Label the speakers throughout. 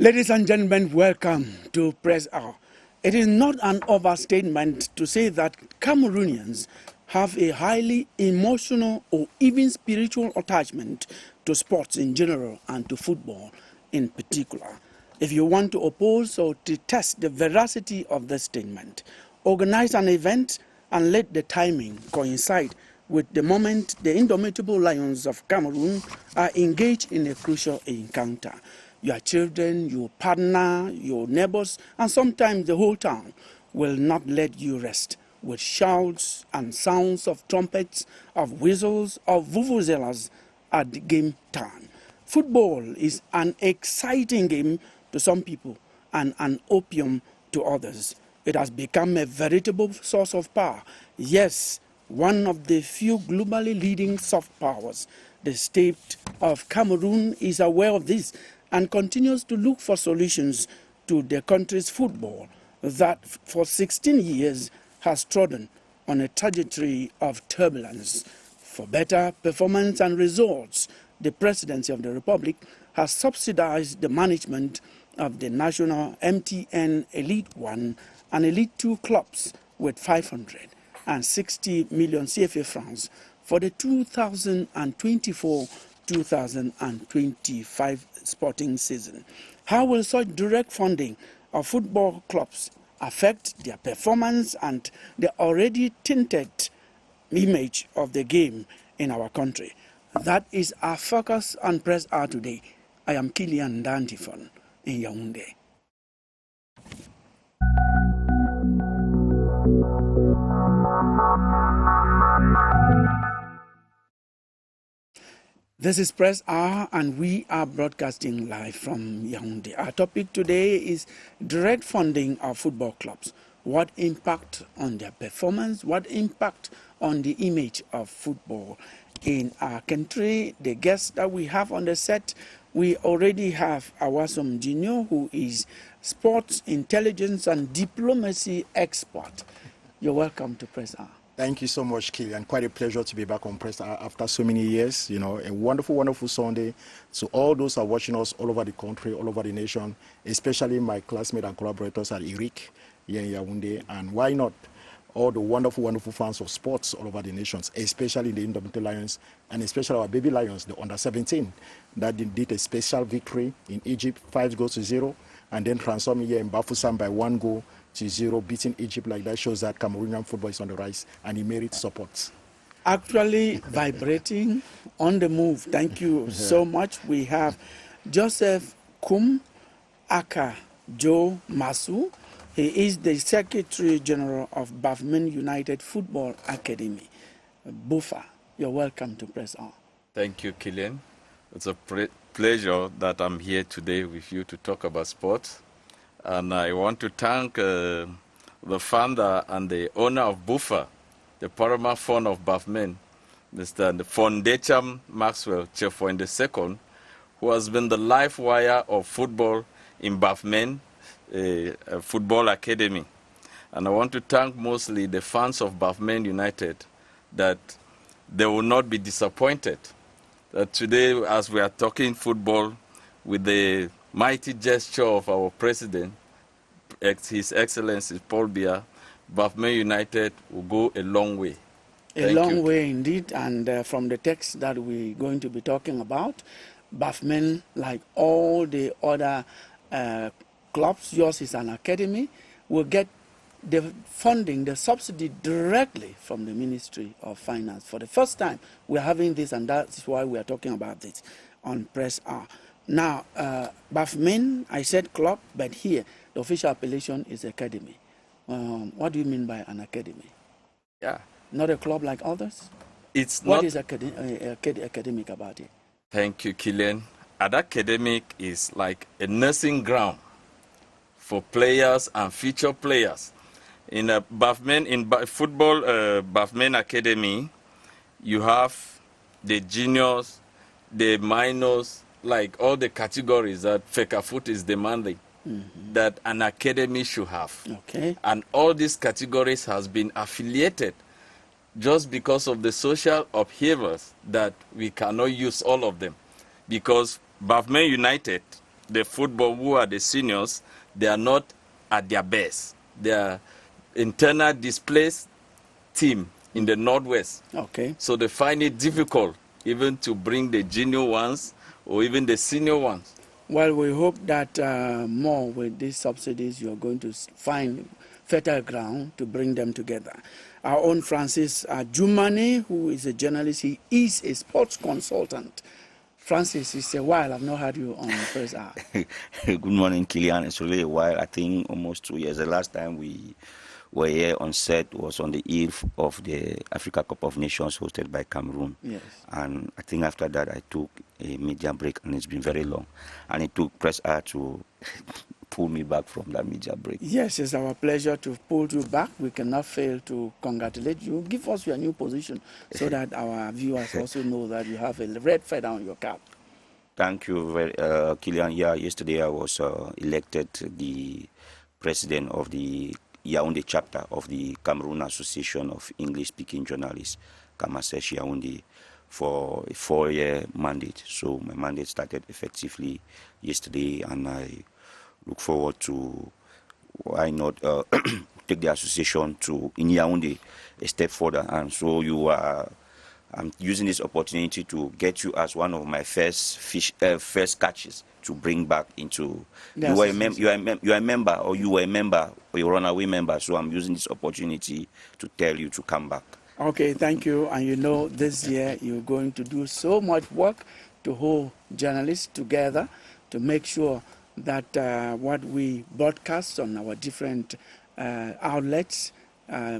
Speaker 1: Ladies and gentlemen, welcome to Press Hour. It is not an overstatement to say that Cameroonians have a highly emotional or even spiritual attachment to sports in general and to football in particular. If you want to oppose or to test the veracity of this statement, organize an event and let the timing coincide with the moment the indomitable lions of Cameroon are engaged in a crucial encounter. Your children, your partner, your neighbors, and sometimes the whole town will not let you rest with shouts and sounds of trumpets, of whistles, of vuvuzelas at the game time. Football is an exciting game to some people and an opium to others. It has become a veritable source of power. Yes, one of the few globally leading soft powers. The state of Cameroon is aware of this and continues to look for solutions to the country's football that for 16 years has trodden on a trajectory of turbulence. For better performance and results, the Presidency of the Republic has subsidized the management of the national MTN Elite 1 and Elite 2 clubs with 560 million CFA francs for the 2024-2025 sporting season. How will such direct funding of football clubs affect their performance and the already tinted image of the game in our country? That is our focus on Press Hour today. I am Kilian Dantifon in Yaoundé. This is Press Hour, and we are broadcasting live from Yaoundé. Our topic today is direct funding of football clubs. What impact on their performance? What impact on the image of football in our country? The guests that we have on the set, we already have Awasom Junior, who is sports intelligence and diplomacy expert. You're welcome to Press Hour.
Speaker 2: Thank you so much, Kilian. Quite a pleasure to be back on Press after so many years. You know, a wonderful, wonderful Sunday. So all those who are watching us all over the country, all over the nation, especially my classmates and collaborators at IRIC here in Yaoundé, and why not all the wonderful, wonderful fans of sports all over the nations, especially the Indomitable Lions, and especially our baby Lions, the under-17, that did a special victory in Egypt, 5-0, and then transforming here in Bafoussam by 1-0, beating Egypt. Like that shows that Cameroonian football is on the rise and it merits support.
Speaker 1: Actually vibrating, on the move. Thank you so much. We have Joseph Kum Aka Joe Masu. He is the Secretary General of Bafmen United Football Academy, BUFA. You're welcome to Press On.
Speaker 3: Thank you, Kilian. It's a pleasure that I'm here today with you to talk about sports. And I want to thank the founder and the owner of BUFA, the paramount fund of Bafmen, Mr. Fondecham Maxwell Chefoin II, who has been the life wire of football in Bafmen Football Academy. And I want to thank mostly the fans of Bafmen United that they will not be disappointed that today, as we are talking football with the mighty gesture of our president, His Excellency Paul Biya, Bafmen United will go a long way.
Speaker 1: A long way indeed, and from the text that we're going to be talking about, Bafmen, like all the other clubs, yours is an academy, will get the funding, the subsidy directly from the Ministry of Finance. For the first time, we're having this, and that's why we are talking about this on Press Hour. Now, Bafmen, I said club, but here, the official appellation is academy. What do you mean by an academy?
Speaker 3: Yeah.
Speaker 1: Not a club like others?
Speaker 3: It's
Speaker 1: what
Speaker 3: not.
Speaker 1: Is academic about it?
Speaker 3: Thank you, Kilian. An academic is like a nursing ground for players and future players. In Bafmen, football Bafmen Academy, you have the juniors, the minors, like all the categories that FECAFOOT is demanding that an academy should have.
Speaker 1: Okay.
Speaker 3: And all these categories has been affiliated just because of the social upheavals that we cannot use all of them. Because Bafmen United the football, who are the seniors, they are not at their best. They are internal displaced team in the Northwest.
Speaker 1: Okay.
Speaker 3: So they find it difficult even to bring the junior ones or even the senior ones.
Speaker 1: Well, we hope that more with these subsidies, you're going to find fertile ground to bring them together. Our own Francis Jumani, who is a journalist, he is a sports consultant. Francis, it's a while. I've not heard you on Press Hour.
Speaker 4: Good morning, Kilian. It's really a while. I think almost 2 years. The last time we were here on set was on the eve of the Africa Cup of Nations hosted by Cameroon.
Speaker 1: Yes.
Speaker 4: And I think after that I took a media break, and it's been very long. And it took Press Hour to pull me back from that media break.
Speaker 1: Yes, it's our pleasure to pull you back. We cannot fail to congratulate you. Give us your new position so that our viewers also know that you have a red feather on your cap.
Speaker 4: Thank you, Kilian. Yeah, yesterday I was elected the president of the Yaoundé chapter of the Cameroon Association of English-Speaking Journalists, Kamasesh Yaoundé, for a 4-year mandate. So my mandate started effectively yesterday, and I look forward to, why not, take the association to in Yaoundé a step further. And so I'm using this opportunity to get you as one of my first catches to bring back into.
Speaker 1: Yes,
Speaker 4: You are a member, or you were a member, or you're a runaway member. So I'm using this opportunity to tell you to come back.
Speaker 1: Okay, thank you. And you know, this year you're going to do so much work to hold journalists together to make sure that what we broadcast on our different outlets,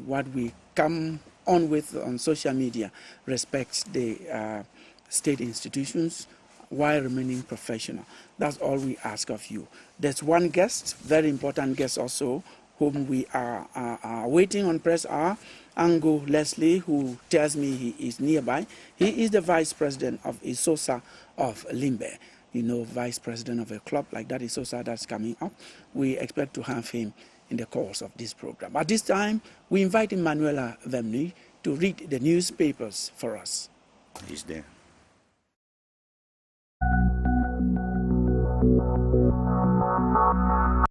Speaker 1: what we come on with on social media, respects the state institutions while remaining professional. That's all we ask of you. There's one guest, very important guest also, whom we are waiting on Press Hour, Ango Leslie, who tells me he is nearby. He is the vice president of ISOSA of Limbe. You know, vice president of a club like that, ISOSA, that's coming up. We expect to have him in the course of this program. At this time, we invite Manuela Vemni to read the newspapers for us.
Speaker 4: He's there.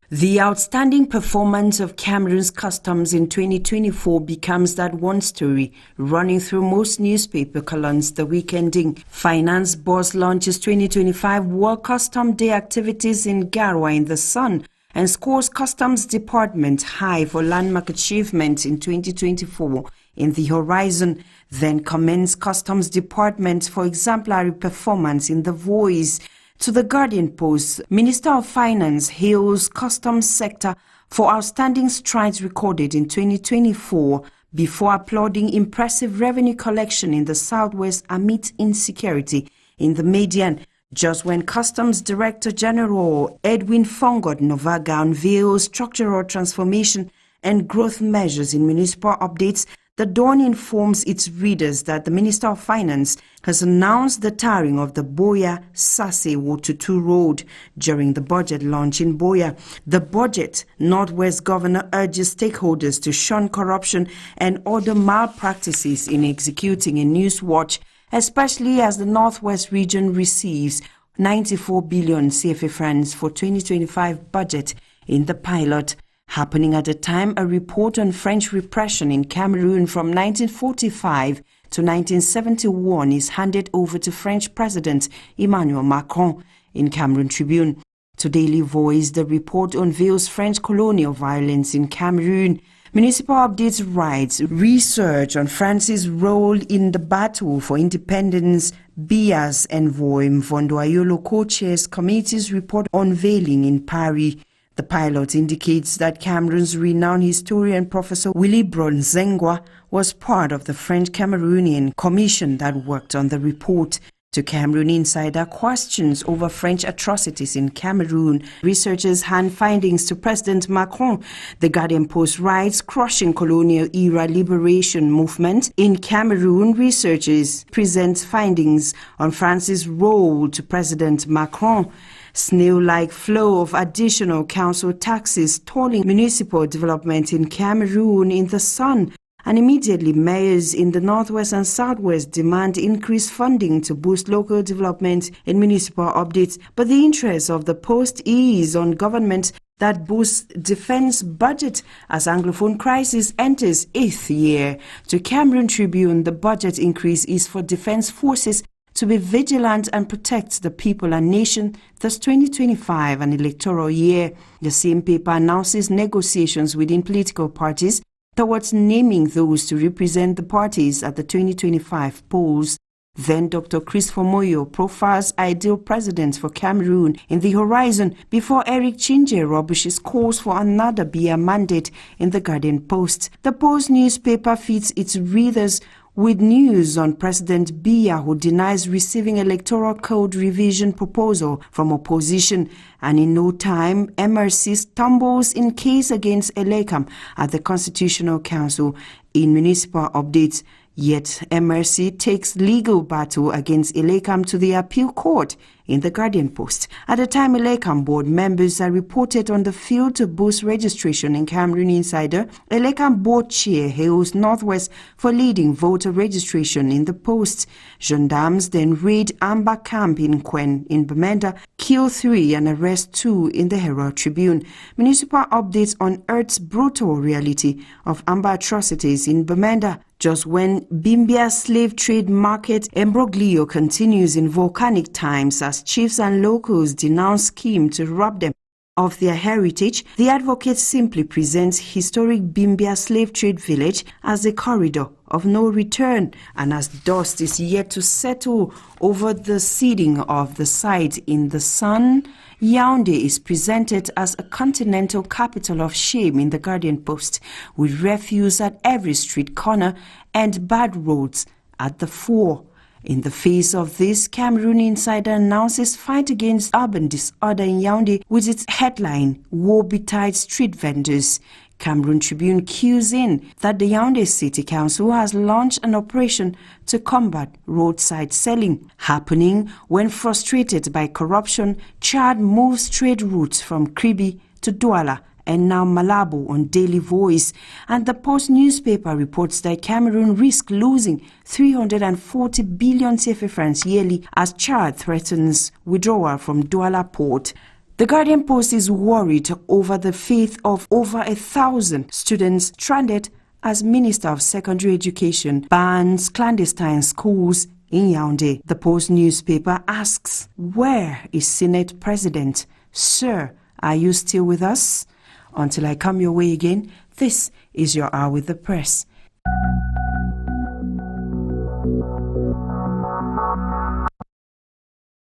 Speaker 5: The outstanding performance of Cameroon's customs in 2024 becomes that one story running through most newspaper columns the week ending. Finance Boss launches 2025 World Custom Day activities in Garoua in the sun and scores Customs Department high for landmark achievement in 2024 in the horizon. Then commends Customs Department for exemplary performance in The Voice. To the Guardian Post, Minister of Finance hails customs sector for outstanding strides recorded in 2024 before applauding impressive revenue collection in the Southwest amid insecurity in the median. Just when Customs Director General Edwin Fongot Novaga unveils structural transformation and growth measures in municipal updates, The Dawn informs its readers that the Minister of Finance has announced the tarring of the Boya-Sase Wotutu Road during the budget launch in Boya. The budget, Northwest Governor urges stakeholders to shun corruption and other malpractices in executing a news watch, especially as the Northwest region receives 94 billion CFA francs for 2025 budget in the pilot. Happening at a time, a report on French repression in Cameroon from 1945 to 1971 is handed over to French President Emmanuel Macron in Cameroon Tribune. To Daily Voice, the report unveils French colonial violence in Cameroon. Municipal Updates writes, research on France's role in the battle for independence. Bia's envoy Mvondo Ayolo co-chairs committee's report unveiling in Paris. The pilot indicates that Cameroon's renowned historian Professor Willy Bronzengwa was part of the French-Cameroonian commission that worked on the report. To Cameroon Insider, questions over French atrocities in Cameroon. Researchers hand findings to President Macron. The Guardian Post writes, crushing colonial-era liberation movement in Cameroon. Researchers present findings on France's role to President Macron. Snail-like flow of additional council taxes stalling municipal development in Cameroon in the sun. And immediately, mayors in the Northwest and Southwest demand increased funding to boost local development in municipal updates. But the interest of the Post is on government that boosts defense budget as Anglophone crisis enters 8th year. To Cameroon Tribune, the budget increase is for defense forces to be vigilant and protect the people and nation, thus 2025, an electoral year. The same paper announces negotiations within political parties towards naming those to represent the parties at the 2025 polls. Then Dr. Christopher Moyo profiles ideal president for Cameroon in the horizon before Eric Chinje rubbishes calls for another Biya mandate in the Guardian Post. The Post newspaper feeds its readers with news on President Biya, who denies receiving electoral code revision proposal from opposition, and in no time MRC stumbles in case against Elekam at the Constitutional Council. In municipal updates, yet MRC takes legal battle against Elekam to the appeal court in the Guardian Post. At the time, Elekam board members are reported on the field to boost registration in Cameroon Insider. Elekam board chair hails Northwest for leading voter registration in the Post. Gendarmes then raid Amba camp in Kwen in Bamenda, kill 3 and arrest 2 in the Herald Tribune. Municipal updates on Earth's brutal reality of Amba atrocities in Bamenda. Just when Bimbia's slave trade market imbroglio continues in volcanic times as chiefs and locals denounce scheme to rob them of their heritage, the advocate simply presents historic Bimbia slave trade village as a corridor of no return, and as dust is yet to settle over the seeding of the site in the sun, Yaoundé is presented as a continental capital of shame in the Guardian Post, with refuse at every street corner and bad roads at the fore. In the face of this, Cameroon Insider announces fight against urban disorder in Yaoundé with its headline, Woe-betide street vendors. Cameroon Tribune cues in that the Yaoundé City Council has launched an operation to combat roadside selling, happening when, frustrated by corruption, Chad moves trade routes from Kribi to Douala and now Malabo on Daily Voice. And the Post newspaper reports that Cameroon risks losing 340 billion CFA francs yearly as Chad threatens withdrawal from Douala port. The Guardian Post is worried over the fate of over 1,000 students stranded as Minister of Secondary Education bans clandestine schools in Yaoundé. The Post newspaper asks, where is Senate President? Sir, are you still with us? Until I come your way again, this is your Hour with the Press.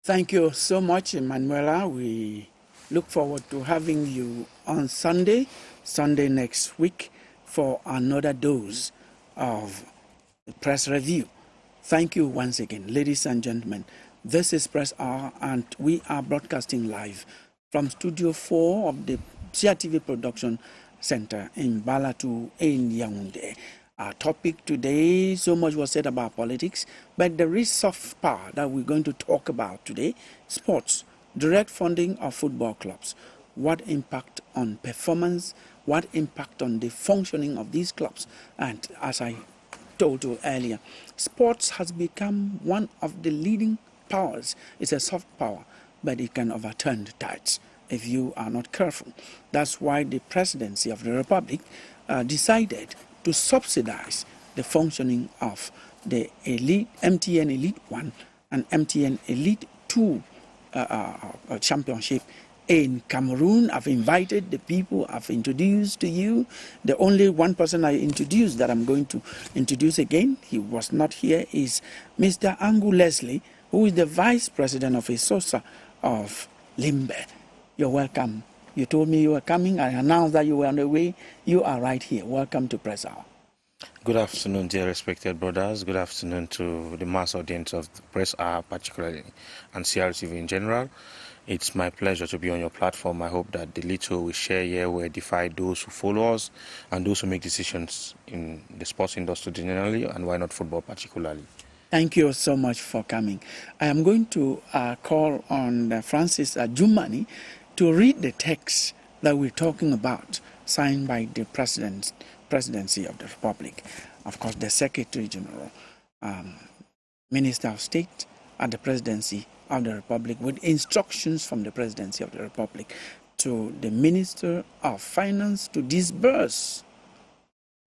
Speaker 1: Thank you so much, Emanuela. We look forward to having you on Sunday next week, for another dose of Press Review. Thank you once again, ladies and gentlemen. This is Press Hour, and we are broadcasting live from Studio 4 of the CRTV Production Center in Balatu in Yaoundé. Our topic today, so much was said about politics, but there is soft power that we're going to talk about today. Sports, direct funding of football clubs. What impact on performance, what impact on the functioning of these clubs. And as I told you earlier, sports has become one of the leading powers. It's a soft power, but it can overturn the tides if you are not careful. That's why the presidency of the Republic decided to subsidize the functioning of the elite, MTN Elite 1 and MTN Elite 2 championship in Cameroon. I've invited the people I've introduced to you. The only one person I introduced that I'm going to introduce again, he was not here, is Mr. Angu Leslie, who is the Vice President of ESOSA of Limbe. You're welcome. You told me you were coming. I announced that you were on the way. You are right here. Welcome to Press Hour.
Speaker 6: Good afternoon, dear respected brothers. Good afternoon to the mass audience of the Press Hour, particularly, and CRTV in general. It's my pleasure to be on your platform. I hope that the little we share here will edify those who follow us and those who make decisions in the sports industry generally, and why not football particularly.
Speaker 1: Thank you so much for coming. I am going to call on Francis Jumani to read the text that we're talking about, signed by the President presidency of the Republic. Of course, the Secretary General, Minister of State at the presidency of the Republic, with instructions from the presidency of the Republic to the Minister of Finance to disburse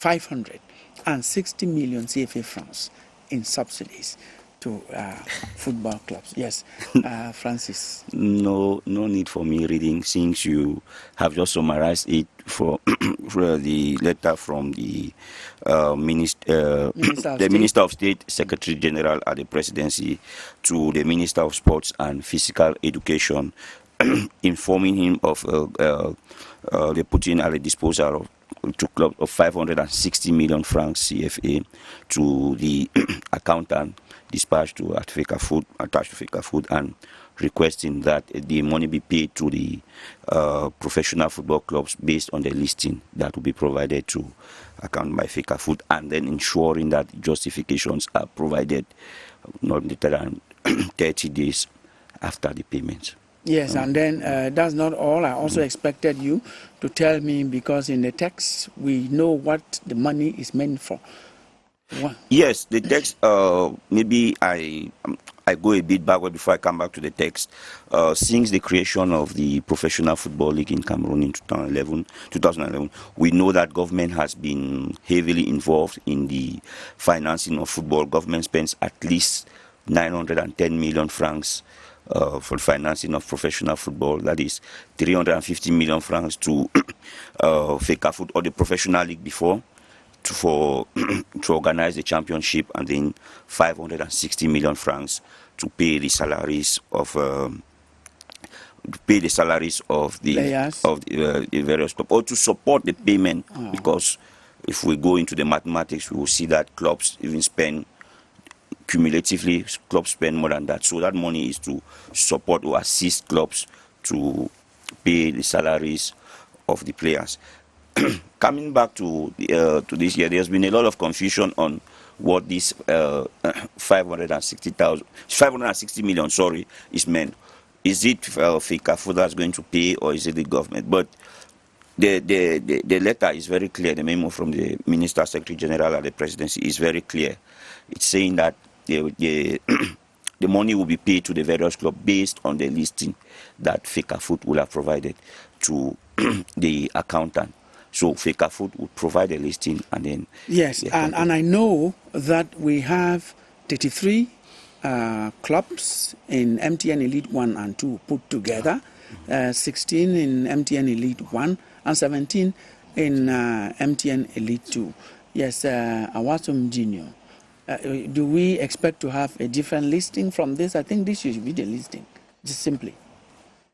Speaker 1: 560 million CFA francs in subsidies to football clubs. Yes, Francis.
Speaker 4: No need for me reading, since you have just summarized it for, for the letter from the Minister of State, Secretary General at the Presidency, to the Minister of Sports and Physical Education, informing him of the putting at the disposal of to club of 560 million francs CFA to the accountant dispatched to attached to FECAFOOT, and requesting that the money be paid to the professional football clubs based on the listing that will be provided to account by FECAFOOT, and then ensuring that justifications are provided not later than 30 days after the payment.
Speaker 1: Yes, and then that's not all. I also expected you to tell me, because in the text we know what the money is meant for. What?
Speaker 4: Yes, the text, maybe I go a bit backward before I come back to the text. Since the creation of the Professional Football League in Cameroon in 2011, we know that government has been heavily involved in the financing of football. Government spends at least 910 million francs for financing of professional football. That is 350 million francs to FECAFOOT or the professional league before, to organize the championship, and then 560 million francs to pay the salaries of the
Speaker 1: players,
Speaker 4: of the various clubs, or to support the payment. Because if we go into the mathematics, we will see that clubs even spend cumulatively, clubs spend more than that. So that money is to support or assist clubs to pay the salaries of the players. Coming back to this year, there's been a lot of confusion on what this 560 million is meant. Is it FECAFOOT that's going to pay, or is it the government? But the letter is very clear. The memo from the Minister Secretary General at the Presidency is very clear. It's saying that the money will be paid to the various clubs based on the listing that FECAFOOT will have provided to the accountant. So FECAFOOT would provide a listing, and then...
Speaker 1: Yes, and I know that we have 33 clubs in MTN Elite 1 and 2 put together, 16 in MTN Elite 1, and 17 in MTN Elite 2. Yes, Awasum Junior. Do we expect to have a different listing from this? I think this should be the listing, just simply.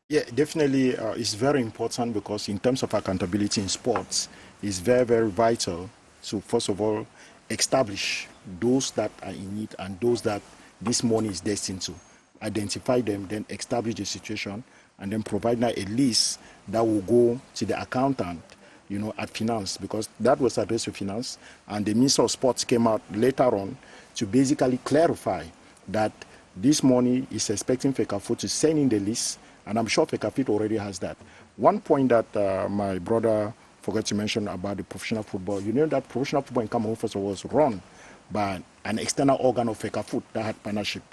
Speaker 2: Yeah, definitely. It's very important, because in terms of accountability in sports, it's very, very vital to, first of all, establish those that are in need and those that this money is destined to. Identify them, then establish the situation, and then provide now a list that will go to the accountant, you know, at finance, because that was addressed to finance, and the Minister of Sports came out later on to basically clarify that this money is expecting FECAFOOT to send in the list, and I'm sure FECAFOOT already has that. One point that my brother forgot to mention about the professional football, you know that professional football in Cameroon, first of all, was run by an external organ of FECAFOOT that had partnership.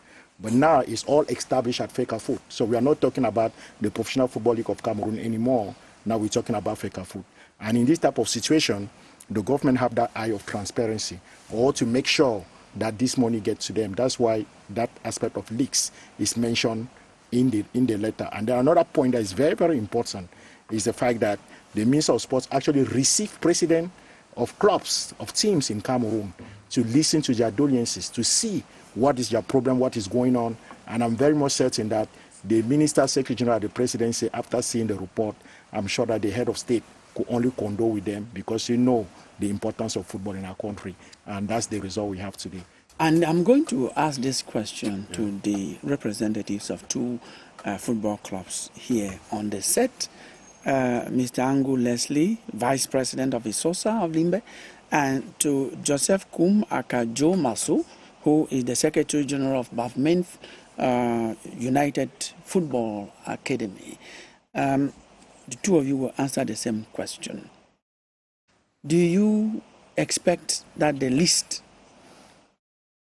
Speaker 2: But now it's all established at FECAFOOT. So we are not talking about the Professional Football League of Cameroon anymore. Now we're talking about FECAFOOT. And in this type of situation, the government have that eye of transparency, or to make sure that this money gets to them. That's why that aspect of leaks is mentioned in the letter. And then another point that is very, very important is the fact that the Minister of Sports actually received president of clubs, of teams in Cameroon, to listen to their doleances, to see what is their problem, what is going on. And I'm very much certain that the Minister, Secretary General of the Presidency, after seeing the report, I'm sure that the head of state could only condole with them, because you know the importance of football in our country. And that's the result we have today.
Speaker 1: And I'm going to ask this question to the representatives of two football clubs here on the set. Mr. Angu Leslie, Vice President of ISOSA of Limbe, and to Joseph Kum Akajo Masu, who is the Secretary General of Bafmin United Football Academy. The two of you will answer the same question. Do you expect that the list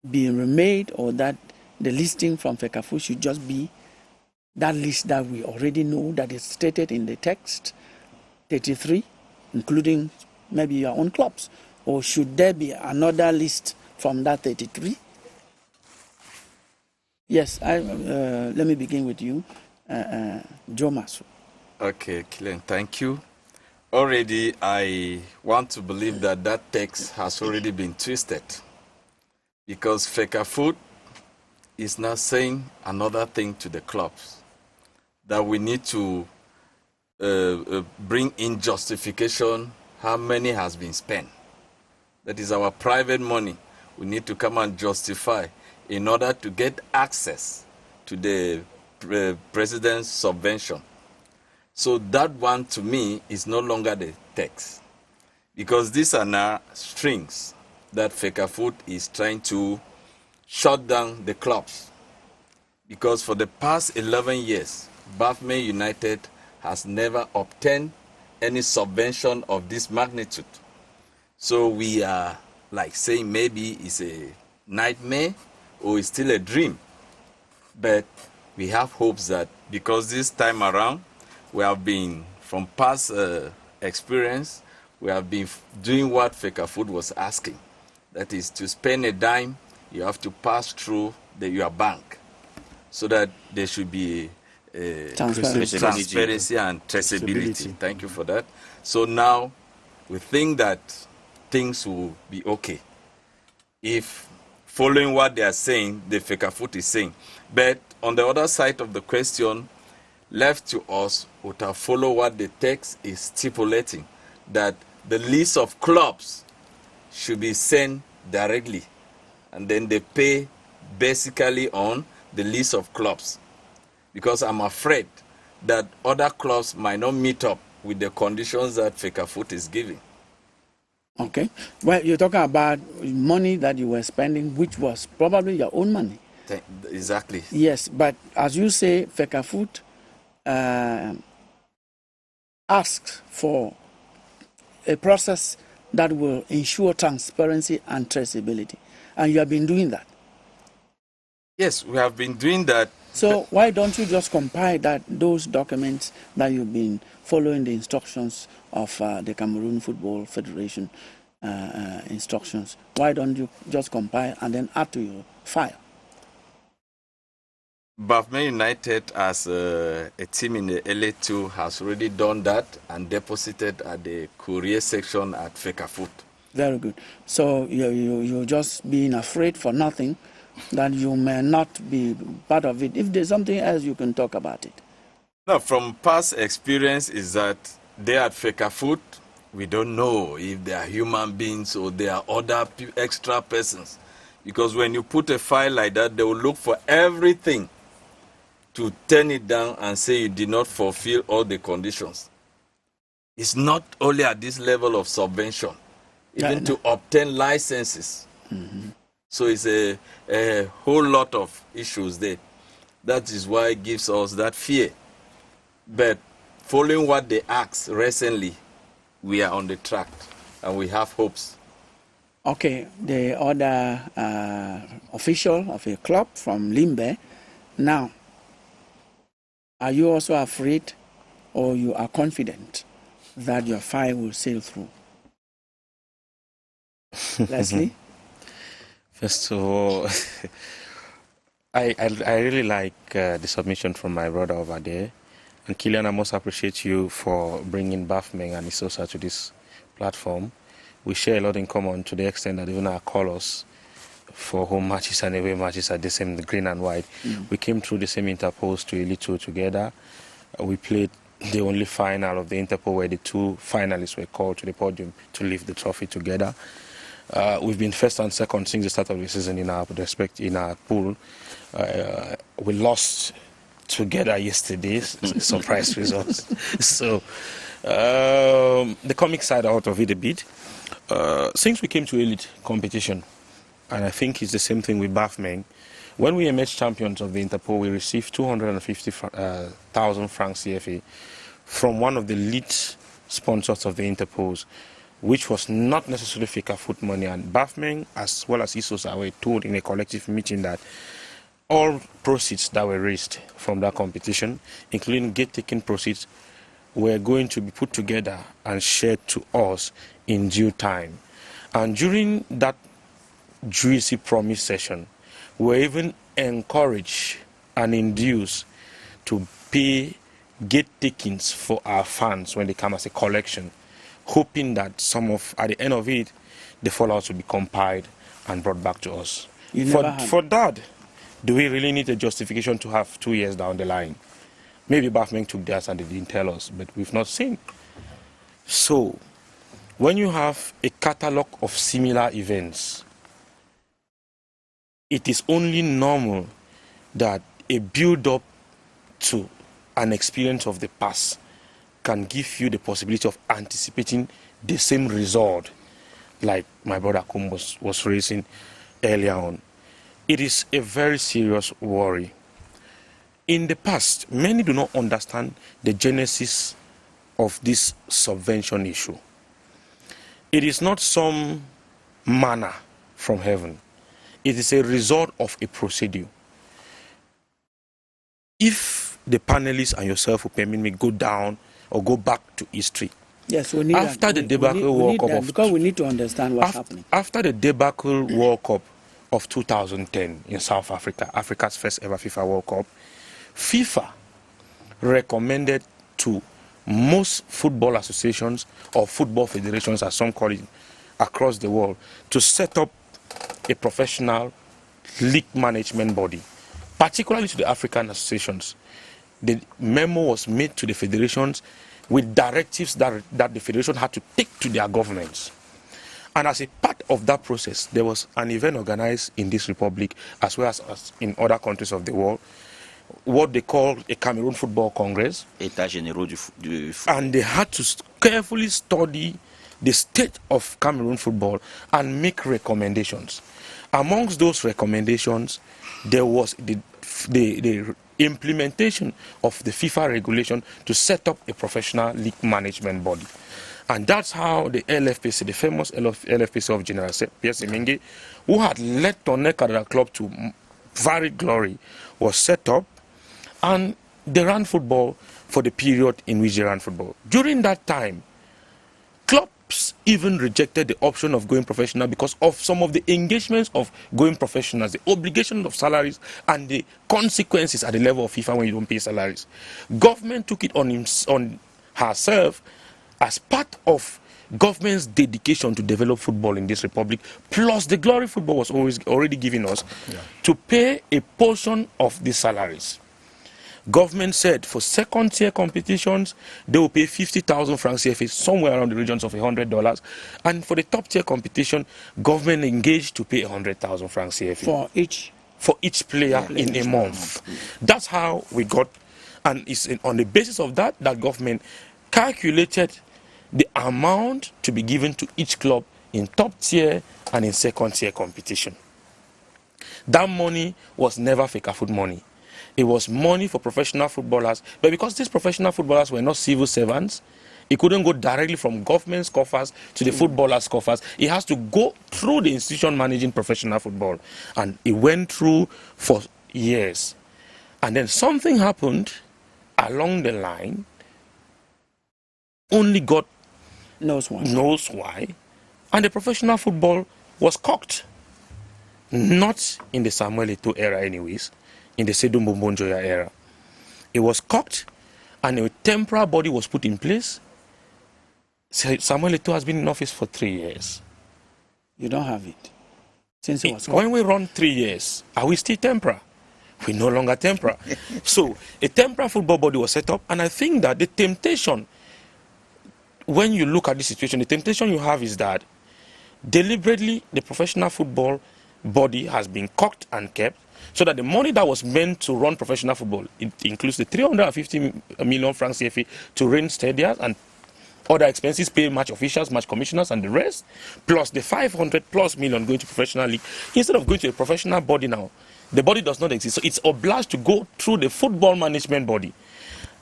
Speaker 1: be remade, or that the listing from FECAFOOT should just be that list that we already know that is stated in the text, 33, including maybe your own clubs? Or should there be another list from that 33? Yes, let me begin with you, Joe Masu.
Speaker 3: Okay, Killian, thank you. Already, I want to believe that that text has already been twisted, because FECAFOOT is now saying another thing to the clubs, that we need to bring in justification how money has been spent. That is our private money. We need to come and justify in order to get access to the president's subvention. So that one, to me, is no longer the text, because these are now strings that FECAFOOT is trying to shut down the clubs. Because for the past 11 years, Bafokeng United has never obtained any subvention of this magnitude. So we are like saying maybe it's a nightmare or it's still a dream. But we have hopes that because this time around, we have been, from past experience, we have been doing what FECAFOOT was asking. That is, to spend a dime, you have to pass through your bank, so that there should be transparency and traceability. Thank you for that. So now we think that things will be okay if, following what they are saying, the FECAFOOT is saying. But on the other side of the question, left to us, we will follow what the text is stipulating, that the list of clubs should be sent directly, and then they pay basically on the list of clubs, because I'm afraid that other clubs might not meet up with the conditions that FECAFOOT is giving.
Speaker 1: Okay. Well, you're talking about money that you were spending, which was probably your own money.
Speaker 3: Exactly.
Speaker 1: Yes, but as you say, FECAFOOT asks for a process that will ensure transparency and traceability. And you have been doing that.
Speaker 3: Yes, we have been doing that.
Speaker 1: So why don't you just compile those documents that you've been following the instructions of the Cameroon Football Federation instructions? Why don't you just compile and then add to your file?
Speaker 3: Bafokeng United, as a team in the LA2, has already done that and deposited at the courier section at FECAFOOT.
Speaker 1: Very good. So you're just being afraid for nothing, that you may not be part of it. If there's something else, you can talk about it.
Speaker 3: No, from past experience is that they at FECAFOOT, we don't know if they are human beings or they are other extra persons. Because when you put a file like that, they will look for everything to turn it down and say you did not fulfill all the conditions. It's not only at this level of subvention, even to obtain licenses. Mm-hmm. So it's a whole lot of issues there. That is why it gives us that fear. But following what they asked recently, we are on the track and we have hopes.
Speaker 1: Okay, the other official of a club from Limbe. Now, are you also afraid, or you are confident that your file will sail through? Leslie?
Speaker 6: First of all, I really like the submission from my brother over there. And Killian, I must appreciate you for bringing Bafokeng and Isosa to this platform. We share a lot in common, to the extent that even our colors for home matches and away matches are the same, the green and white. We came through the same Interpol to Elite Tour together. We played the only final of the Interpol where the two finalists were called to the podium to lift the trophy together. We've been first and second since the start of the season in our pool. We lost together yesterday, surprise results. So the comic side out of it a bit. Since we came to elite competition, and I think it's the same thing with Bafokeng, when we emerged champions of the Interpol, we received 250,000 francs CFA from one of the lead sponsors of the Interpols. which was not necessarily Fecafoot money. And Bafmeng, as well as ISOSA, were told in a collective meeting that all proceeds that were raised from that competition, including gate-taking proceeds, were going to be put together and shared to us in due time. And during that juicy promise session, we were even encouraged and induced to pay gate takings for our fans when they come as a collection, hoping that at the end of it, the fallouts will be compiled and brought back to us. For that, do we really need a justification to have 2 years down the line? Maybe Bafmeng took theirs and they didn't tell us, but we've not seen. So, when you have a catalogue of similar events, it is only normal that a build-up to an experience of the past can give you the possibility of anticipating the same result like my brother Kum was raising earlier on. It is a very serious worry. In the past, many do not understand the genesis of this subvention issue. It is not some manna from heaven. It is a result of a procedure. If the panelists and yourself will permit me go down or go back to history.
Speaker 1: Yes, we need
Speaker 6: after
Speaker 1: that.
Speaker 6: the debacle World Cup
Speaker 1: because we need to understand what's happening.
Speaker 6: After the debacle World Cup of 2010 in South Africa, Africa's first ever FIFA World Cup, FIFA recommended to most football associations or football federations, as some call it, across the world, to set up a professional league management body, particularly to the African associations. The memo was made to the federations with directives that the federation had to take to their governments. And as a part of that process, there was an event organized in this republic, as well as in other countries of the world, what they call a Cameroon Football Congress.
Speaker 4: États généraux du
Speaker 6: And they had to carefully study the state of Cameroon football and make recommendations. Amongst those recommendations, there was the implementation of the FIFA regulation to set up a professional league management body. And that's how the LFPC, the famous LFPC of General Pierre Semenge, who had led Tonnerre Cadre Club to varied glory, was set up, and they ran football for the period in which they ran football. During that time, clubs even rejected the option of going professional because of some of the engagements of going professional, the obligation of salaries and the consequences at the level of FIFA when you don't pay salaries. Government took it on herself as part of government's dedication to develop football in this republic, plus the glory football was already giving us, to pay a portion of the salaries. Government said for second-tier competitions, they will pay 50,000 francs CFA, somewhere around the regions of $100. And for the top-tier competition, government engaged to pay 100,000 francs CFA. For each player in a month. That's how we got, and it's on the basis of that government calculated the amount to be given to each club in top-tier and in second-tier competition. That money was never Fecafoot money. It was money for professional footballers, but because these professional footballers were not civil servants, it couldn't go directly from government's coffers to the footballers' coffers. It has to go through the institution managing professional football. And it went through for years. And then something happened along the line, only God knows why, and the professional football was cocked. Not in the Samuel Eto'o era anyways, in the Seydou Mbonjoya era. It was cocked, and a temporary body was put in place. Samuel Eto'o has been in office for 3 years.
Speaker 1: You don't have it. Since it was cocked.
Speaker 6: When we run 3 years, are we still temporary? We're no longer temporary. So a temporary football body was set up, and I think that the temptation, when you look at this situation, the temptation you have is that deliberately the professional football body has been cocked and kept, so that the money that was meant to run professional football, it includes the 350 million francs CFA to rent stadiums and other expenses, pay match officials, match commissioners, and the rest, plus the 500+ million going to professional league. Instead of going to a professional body now, the body does not exist, so it's obliged to go through the football management body.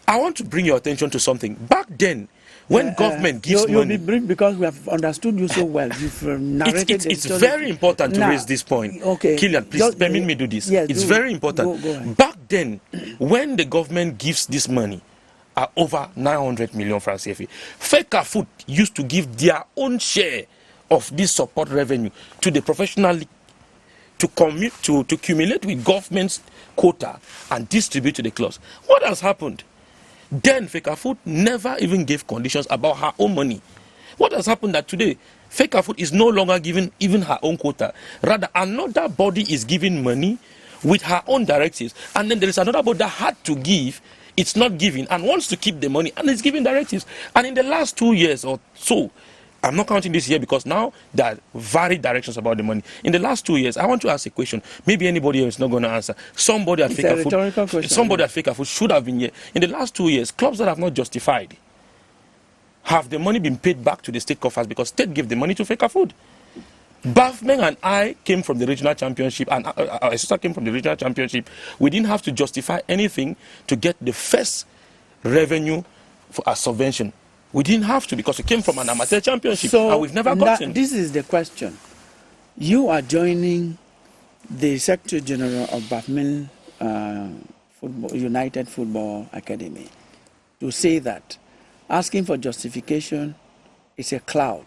Speaker 6: I want to bring your attention to something. Back then, When government gives
Speaker 1: you'll
Speaker 6: money...
Speaker 1: be brief because we have understood you so well. You've narrated the
Speaker 6: It's
Speaker 1: story.
Speaker 6: very important to
Speaker 1: Now,
Speaker 6: raise this point.
Speaker 1: Okay.
Speaker 6: Killian, please
Speaker 1: Just,
Speaker 6: permit me do this.
Speaker 1: Yes,
Speaker 6: It's very important.
Speaker 1: Go ahead.
Speaker 6: Back then, when the government gives this money, over 900 million francs CFA, FECAFOOT used to give their own share of this support revenue to the professional league to accumulate with government's quota and distribute to the clubs. What has happened? Then FECAFOOT never even gave conditions about her own money. What has happened that today, FECAFOOT is no longer giving even her own quota. Rather, another body is giving money with her own directives. And then there is another body that had to give, it's not giving, and wants to keep the money, and it's giving directives. And in the last 2 years or so, I'm not counting this year because now there are varied directions about the money. In the last 2 years, I want to ask a question. Maybe anybody else is not going to answer. Somebody at FECAFOOT should have been here. In the last 2 years, clubs that have not justified, have the money been paid back to the state coffers because state gave the money to FECAFOOT? Bafmen and I came from the regional championship, and our sister came from the regional championship. We didn't have to justify anything to get the first revenue for a subvention. We didn't have to because we came from an amateur championship, and we've never gotten.
Speaker 1: This is the question. You are joining the Secretary General of Bafmen United Football Academy to say that asking for justification is a cloud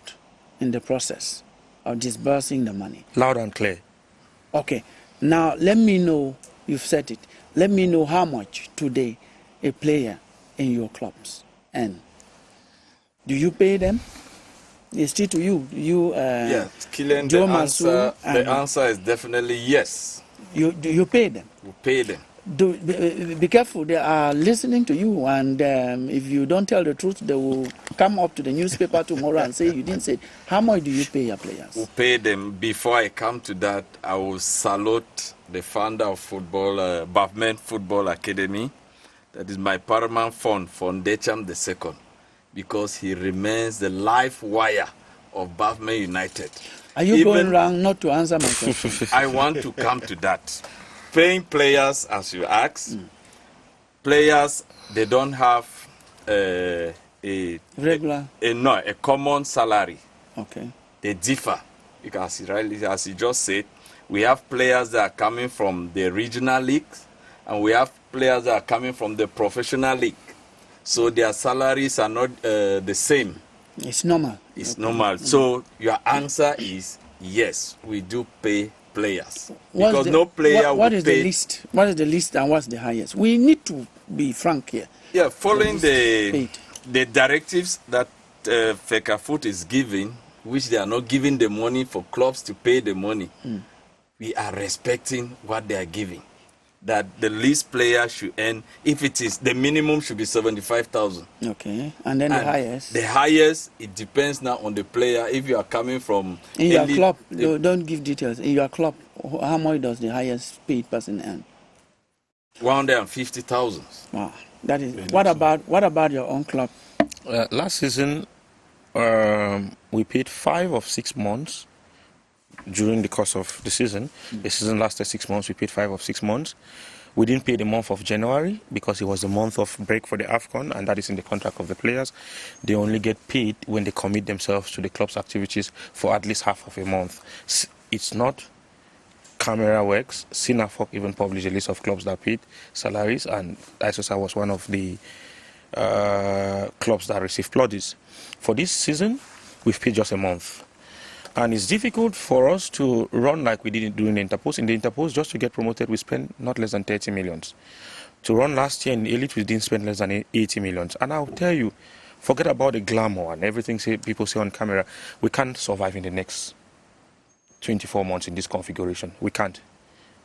Speaker 1: in the process of disbursing the money.
Speaker 6: Loud and clear.
Speaker 1: Okay. Now, let me know, you've said it, let me know how much today a player in your clubs earn. Do you pay them? It's still to you.
Speaker 3: Yes, Killian,
Speaker 1: Joe
Speaker 3: the answer is definitely yes.
Speaker 1: Do you pay them?
Speaker 3: We pay them.
Speaker 1: Be careful, they are listening to you, and if you don't tell the truth, they will come up to the newspaper tomorrow and say you didn't say it. How much do you pay your players?
Speaker 3: We pay them. Before I come to that, I will salute the founder of football, Bafmen Football Academy. That is my paramount fund, Fondecham II, because he remains the life wire of Bafmen United.
Speaker 1: Are you going wrong not to answer my question?
Speaker 3: I want to come to that. Paying players, as you asked, players, they don't have a common salary.
Speaker 1: Okay.
Speaker 3: They differ because, as you just said, we have players that are coming from the regional leagues, and we have players that are coming from the professional league. So their salaries are not the same.
Speaker 1: It's normal.
Speaker 3: It's normal. So your answer is yes, we do pay players. Because no player
Speaker 1: what
Speaker 3: will
Speaker 1: is
Speaker 3: pay.
Speaker 1: the least? What is the least and what's the highest? We need to be frank here.
Speaker 3: Yeah, following the directives that FECAFOOT is giving, which they are not giving the money for clubs to pay the money, we are respecting what they are giving. That the least player should earn, if it is, the minimum should be 75,000.
Speaker 1: Okay, and then the highest?
Speaker 3: The highest, it depends now on the player. If you are coming from...
Speaker 1: In your club, don't give details. In your club, how much does the highest paid person earn?
Speaker 3: 150,000.
Speaker 1: Wow, that is... What about your own club?
Speaker 6: Last season, we paid 5 of 6 months during the course of the season. The season lasted 6 months. We paid 5 of 6 months. We didn't pay the month of January because it was the month of break for the AFCON, and that is in the contract of the players. They only get paid when they commit themselves to the club's activities for at least half of a month. It's not camera works. SINAFOC even published a list of clubs that paid salaries, and ISOSA was one of the clubs that received pledges. For this season, we've paid just a month. And it's difficult for us to run like we did during the Interpost. In the Interpost, just to get promoted, we spent not less than 30 million. To run last year in the Elite, we didn't spend less than 80 million. And I'll tell you, forget about the glamour and everything people say on camera. We can't survive in the next 24 months in this configuration. We can't.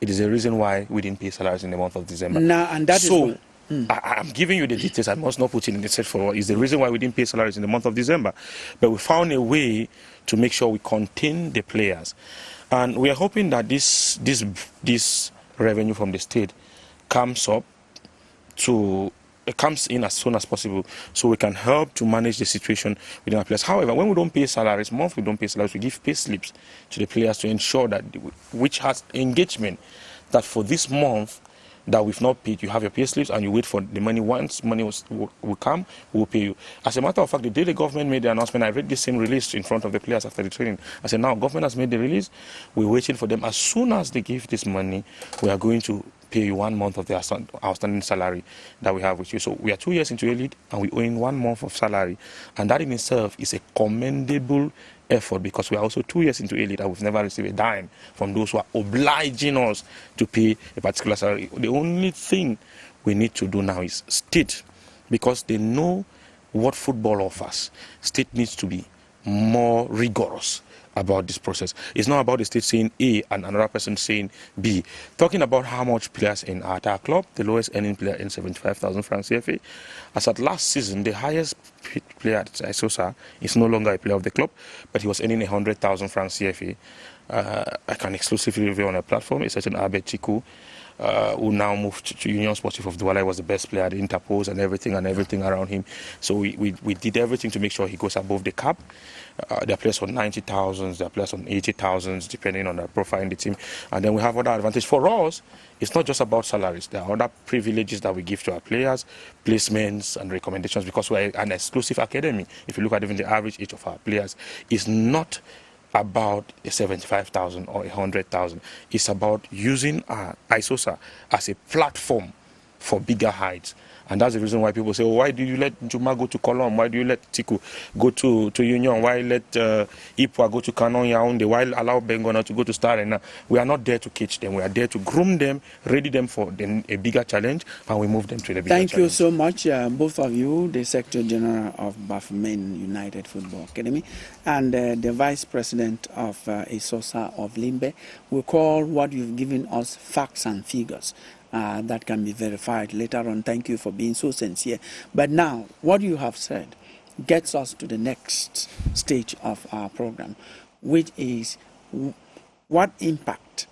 Speaker 6: It is the reason why we didn't pay salaries in the month of December.
Speaker 1: And that is
Speaker 6: I'm giving you the details. I must not put it in the set for is the reason why we didn't pay salaries in the month of December. But we found a way to make sure we contain the players. And we are hoping that this revenue from the state comes in as soon as possible so we can help to manage the situation within our players. However, when we don't pay salaries, we don't pay salaries, we give pay slips to the players to ensure that which has engagement that for this month that we've not paid. You have your pay slips and you wait for the money. Once money will come, we'll pay you. As a matter of fact, the day the government made the announcement, I read the same release in front of the players after the training. I said, now government has made the release. We're waiting for them. As soon as they give this money, we are going to pay you 1 month of the outstanding salary that we have with you. So we are 2 years into A-League and we owe in 1 month of salary. And that in itself is a commendable effort, because we are also 2 years into A-League and we've never received a dime from those who are obliging us to pay a particular salary. The only thing we need to do now is state, because they know what football offers. State needs to be more rigorous about this process. It's not about the state saying A and another person saying B. Talking about how much players in our club, the lowest earning player in 75,000 francs CFA. As at last season, the highest player at Isosa is no longer a player of the club, but he was earning 100,000 francs CFA. I can exclusively reveal on a platform, a certain Abed Chiku, who now moved to Union Sportif of Douala. He was the best player at Interpose and everything around him. So we did everything to make sure he goes above the cap. There are players on 90,000, there are players on 80,000, depending on the profile in the team. And then we have other advantage. For us, it's not just about salaries. There are other privileges that we give to our players, placements and recommendations, because we're an exclusive academy. If you look at even the average age of our players, it's not about 75,000 or 100,000. It's about using Isosa as a platform for bigger heights. And that's the reason why people say, oh, why do you let Juma go to Colombe? Why do you let Tiku go to Union? Why let Ipwa go to Canon Yaounde? Why allow Bengona to go to Star Arena? We are not there to catch them. We are there to groom them, ready them for a bigger challenge, and we move them to the bigger challenge.
Speaker 1: Thank you so much, both of you, the Secretary General of Bafemen United Football Academy and the Vice President of Isosa of Limbe. We call what you've given us facts and figures. That can be verified later on. Thank you for being so sincere. But now, what you have said gets us to the next stage of our program, which is what impact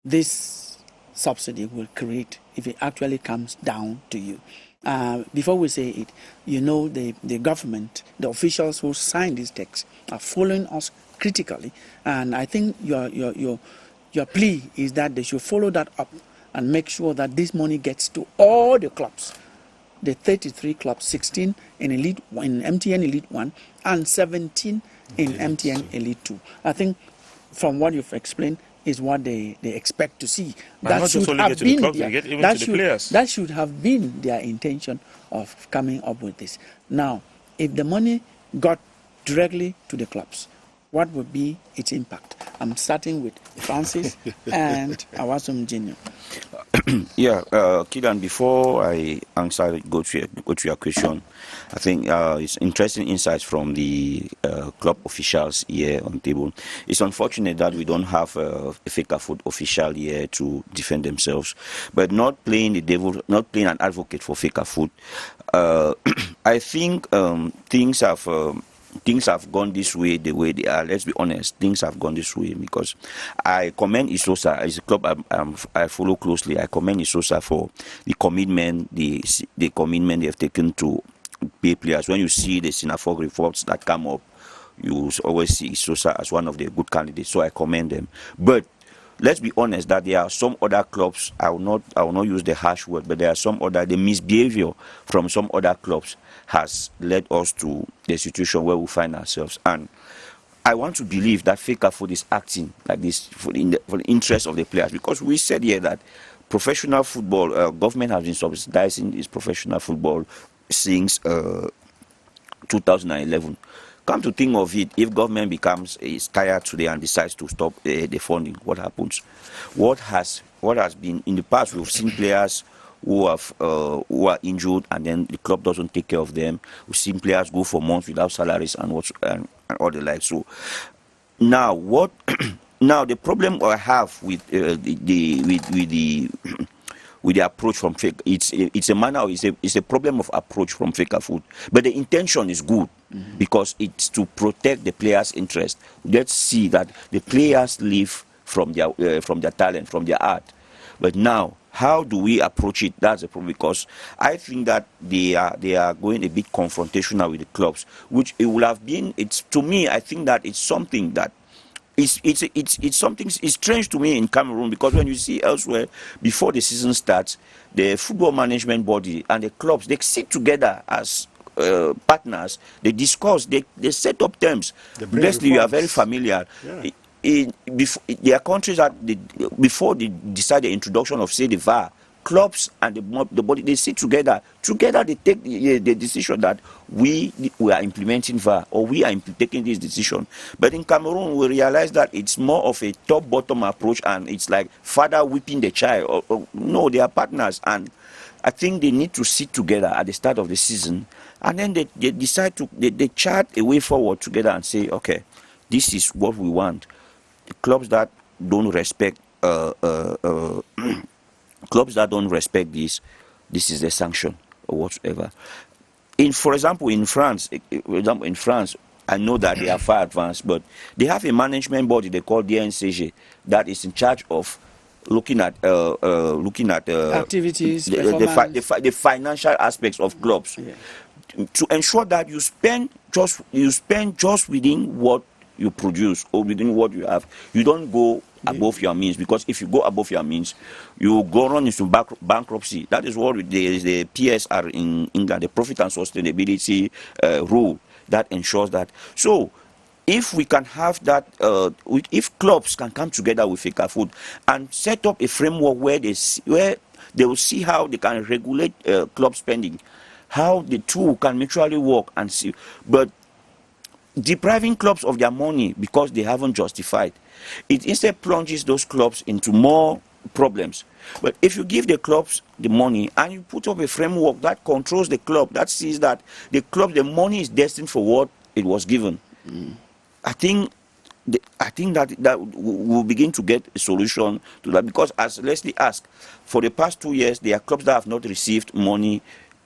Speaker 1: this subsidy will create if it actually comes down to you. Before we say it, you know, the government, the officials who signed this text are following us critically, and I think your plea is that they should follow that up and make sure that this money gets to all the clubs, the 33 clubs, 16 in MTN Elite 1 and 17 in MTN Elite 2. I think from what you've explained is what they expect to see. That should have been their intention of coming up with this. Now, if the money got directly to the clubs, what would be its impact? I'm starting with Francis and Awasum Jr.
Speaker 4: Yeah, Kidan, before I answer, go to your question, I think it's interesting insights from the club officials here on the table. It's unfortunate that we don't have a FECAFOOT official here to defend themselves, but not playing the devil, not playing an advocate for FECAFOOT. I think things have gone this way, the way they are. Let's be honest, things have gone this way because I commend Isosa as a club I follow closely. I commend Isosa for the commitment, the commitment they have taken to pay players. When you see the Sinafog reports that come up, you always see Isosa as one of the good candidates. So I commend them. But let's be honest that there are some other clubs, I will not use the harsh word, but there are some other, the misbehavior from some other clubs has led us to the situation where we find ourselves. And I want to believe that FECAFOOT is acting like this for the interest of the players, because we said here that professional football, government has been subsidizing this professional football since 2011. Come to think of it, if government is tired today and decides to stop the funding, what happens? What has been in the past? We've seen players who are injured and then the club doesn't take care of them. We've seen players go for months without salaries and all the like. So now now the problem I have with the approach from it's a problem of approach from FECAFOOT, but the intention is good because it's to protect the players' interest. Let's see that the players live from their talent, from their art. But now, how do we approach it? That's the problem, because I think that they are going a bit confrontational with the clubs, which it will have been. To me, I think that it's something that it's something. It's strange to me in Cameroon, because when you see elsewhere, before the season starts, the football management body and the clubs, they sit together as partners. They discuss. They set up terms. Leslie, you are very familiar.
Speaker 2: Yeah.
Speaker 4: There are countries that before they decide the introduction of, say, the VAR, clubs and the body, they sit together. Together they take the decision that we are implementing VAR, or we are taking this decision. But in Cameroon, we realize that it's more of a top-bottom approach, and it's like father whipping the child. No, they are partners, and I think they need to sit together at the start of the season, and then they decide to they chart a way forward together and say, okay, this is what we want. The clubs that don't respect clubs that don't respect this is the sanction or whatsoever. For example, in France, I know that they are far advanced, but they have a management body they call DNCG that is in charge of looking at
Speaker 1: activities,
Speaker 4: the financial aspects of clubs, to ensure that you spend just within what you produce or within what you have. You don't go above your means, because if you go above your means, you go run into bankruptcy. That is what the PSR in England, the Profit and Sustainability rule, that ensures that. So if we can have that, if clubs can come together with FECAFOOT and set up a framework where they will see how they can regulate club spending, how the two can mutually work and see. But depriving clubs of their money because they haven't justified, it instead plunges those clubs into more problems. But if you give the clubs the money and you put up a framework that controls the club, that sees that the money is destined for what it was given, I think that we'll begin to get a solution to that. Because as Leslie asked, for the past 2 years, there are clubs that have not received money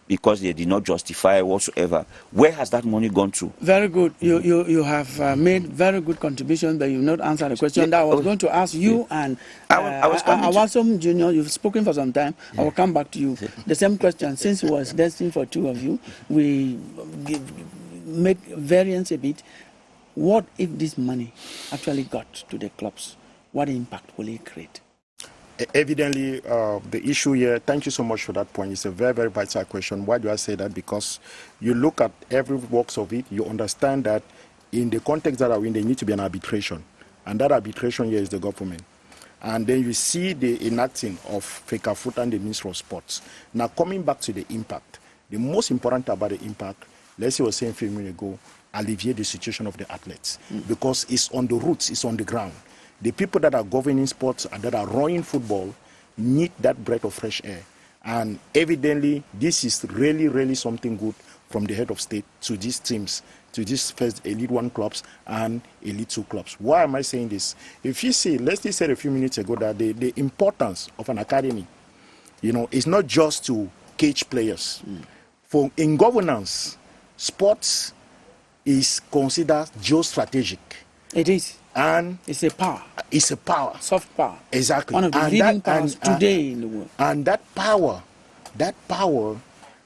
Speaker 4: because they did not justify whatsoever. Where has that money gone to?
Speaker 1: Very good. You have made very good contribution, but you've not answered the question that I was going to ask you and Awasom Junior. You've spoken for some time. I will come back to you. The same question, since it was destined for two of you, we make variance a bit. What if this money actually got to the clubs? What impact will it create?
Speaker 2: Evidently, the issue here, thank you so much for that point. It's a very, very vital question. Why do I say that? Because you look at every works of it, you understand that in the context that are in, there need to be an arbitration. And that arbitration here is the government. And then you see the enacting of FECAFOOT and the Ministry of Sports. Now, coming back to the impact, the most important about the impact, let's say I was saying a few minutes ago, alleviate the situation of the athletes. Because it's on the roots, it's on the ground. The people that are governing sports and that are running football need that breath of fresh air. And evidently, this is really, really something good from the head of state to these teams, to these first Elite 1 clubs and Elite 2 clubs. Why am I saying this? If you see, Leslie said a few minutes ago that the importance of an academy, is not just to cage players. In governance, sports is considered geostrategic.
Speaker 1: It is.
Speaker 2: And
Speaker 1: it's a power.
Speaker 2: It's a power.
Speaker 1: Soft power.
Speaker 2: Exactly.
Speaker 1: One of the leading powers today in the world.
Speaker 2: And that power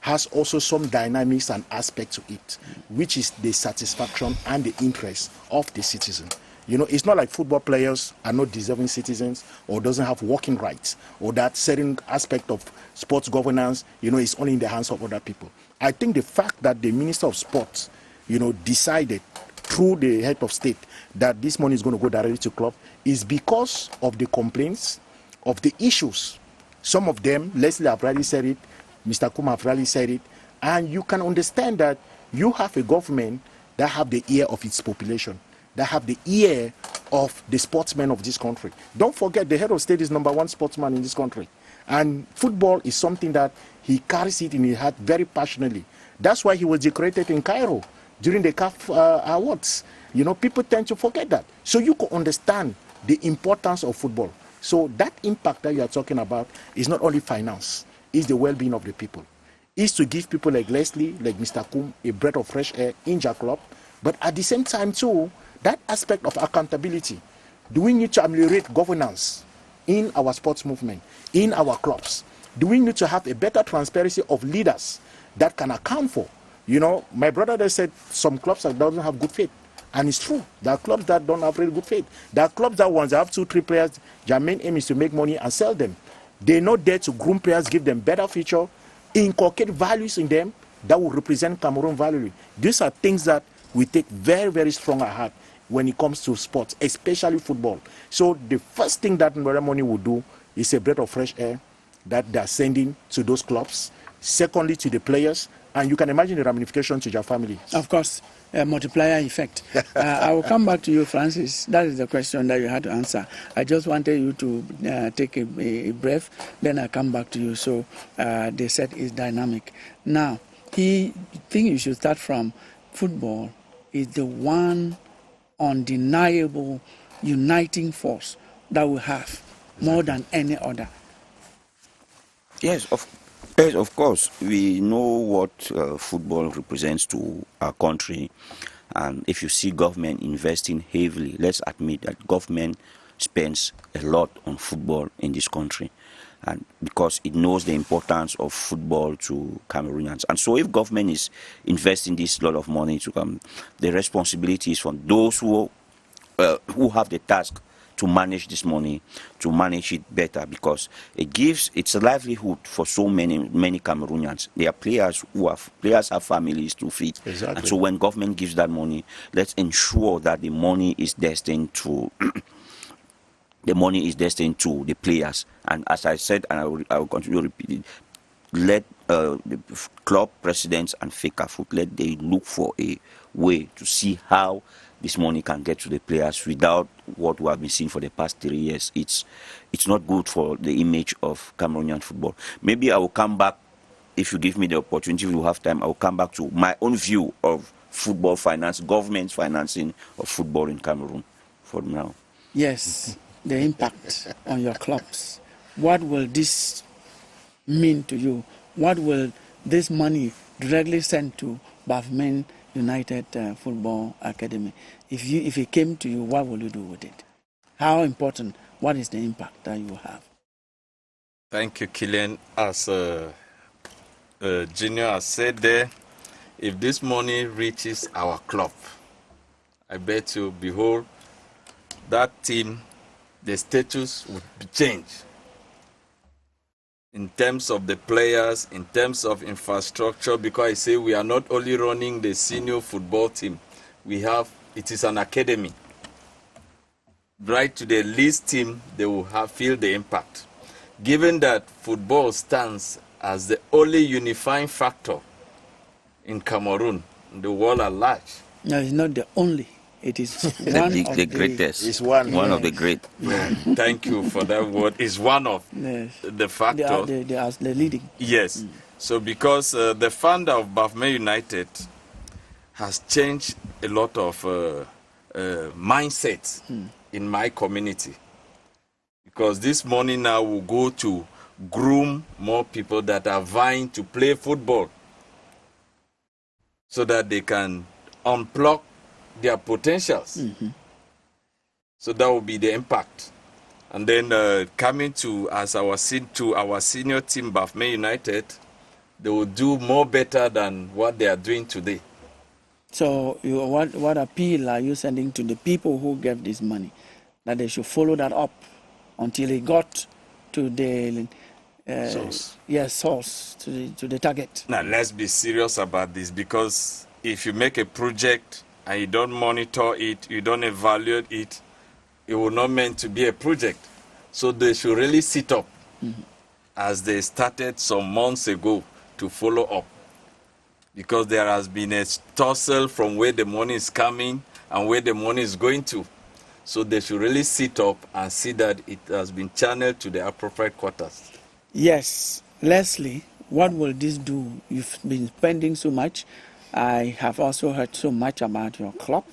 Speaker 2: has also some dynamics and aspects to it, which is the satisfaction and the interest of the citizen. It's not like football players are not deserving citizens or doesn't have working rights, or that certain aspect of sports governance, is only in the hands of other people. I think the fact that the Minister of Sports, decided through the head of state that this money is going to go directly to club is because of the complaints, of the issues. Some of them, Leslie have already said it, Mr. Kuma have already said it, and you can understand that you have a government that have the ear of its population, that have the ear of the sportsmen of this country. Don't forget, the head of state is #1 sportsman in this country. And football is something that he carries it in his heart very passionately. That's why he was decorated in Cairo during the CAF awards. People tend to forget that. So you can understand the importance of football. So that impact that you are talking about is not only finance, it's the well-being of the people. It's to give people like Leslie, like Mr. Kum, a breath of fresh air in their club. But at the same time too, that aspect of accountability. Do we need to ameliorate governance in our sports movement, in our clubs? Do we need to have a better transparency of leaders that can account for? My brother there said some clubs that doesn't have good faith. And it's true. There are clubs that don't have really good faith. There are clubs that once they have 2-3 players, their main aim is to make money and sell them. They're not there to groom players, give them better future, inculcate values in them that will represent Cameroon value. These are things that we take very, very strong at heart when it comes to sports, especially football. So the first thing that Money will do is a breath of fresh air that they're sending to those clubs. Secondly, to the players, and you can imagine the ramifications to their family.
Speaker 1: Of course, a multiplier effect. I will come back to you, Francis. That is the question that you had to answer. I just wanted you to take a breath, then I come back to you. So they said it's dynamic. Now, the thing you should start from, football is the one undeniable uniting force that we have more than any other.
Speaker 4: Yes, of course. We know what football represents to our country. And if you see government investing heavily, let's admit that government spends a lot on football in this country. And because it knows the importance of football to Cameroonians. And so if government is investing this lot of money to come, the responsibility is from those who have the task to manage this money, to manage it better, because it's a livelihood for so many Cameroonians. There are players have families to feed.
Speaker 2: Exactly.
Speaker 4: And so when government gives that money, let's ensure that the money is destined to the players. And as I said, and I will continue to repeat it, let the club presidents and FECAFOOT, let they look for a way to see how this money can get to the players without what we have been seeing for the past 3 years. It's not good for the image of Cameroonian football. Maybe I will come back, if you give me the opportunity, if you have time, I will come back to my own view of football finance, government financing of football in Cameroon for now.
Speaker 1: Yes, the impact on your clubs. What will this mean to you? What will this money directly send to Bafokeng United Football Academy? If it came to you, what will you do with it? How important? What is the impact that you have?
Speaker 3: Thank you, Killian. As Junior has said there, if this money reaches our club, I bet you, behold, that team, the status would be changed. In terms of the players, in terms of infrastructure, because I say we are not only running the senior football team, it is an academy. Right to the least team, they will feel the impact. Given that football stands as the only unifying factor in Cameroon, in the world at large.
Speaker 1: No, it's not the only. It is one of
Speaker 4: the greatest.
Speaker 2: It's one
Speaker 4: of the great.
Speaker 3: Thank you for that word. It's one of the factors.
Speaker 1: They are the leading.
Speaker 3: Yes. So because the founder of Bafokeng United has changed a lot of mindsets in my community. Because this money now will go to groom more people that are vying to play football so that they can unplug their potentials. So that will be the impact. And then coming to our senior team, Bafokeng United, they will do more better than what they are doing today.
Speaker 1: So what appeal are you sending to the people who gave this money? That they should follow that up until it got to the
Speaker 2: source.
Speaker 1: Yes, source, to the target.
Speaker 3: Now let's be serious about this, because if you make a project and you don't monitor it, you don't evaluate it, it will not meant to be a project. So they should really sit up as they started some months ago to follow up. Because there has been a tussle from where the money is coming and where the money is going to. So they should really sit up and see that it has been channeled to the appropriate quarters.
Speaker 1: Yes. Leslie, what will this do? You've been spending so much. I have also heard so much about your club.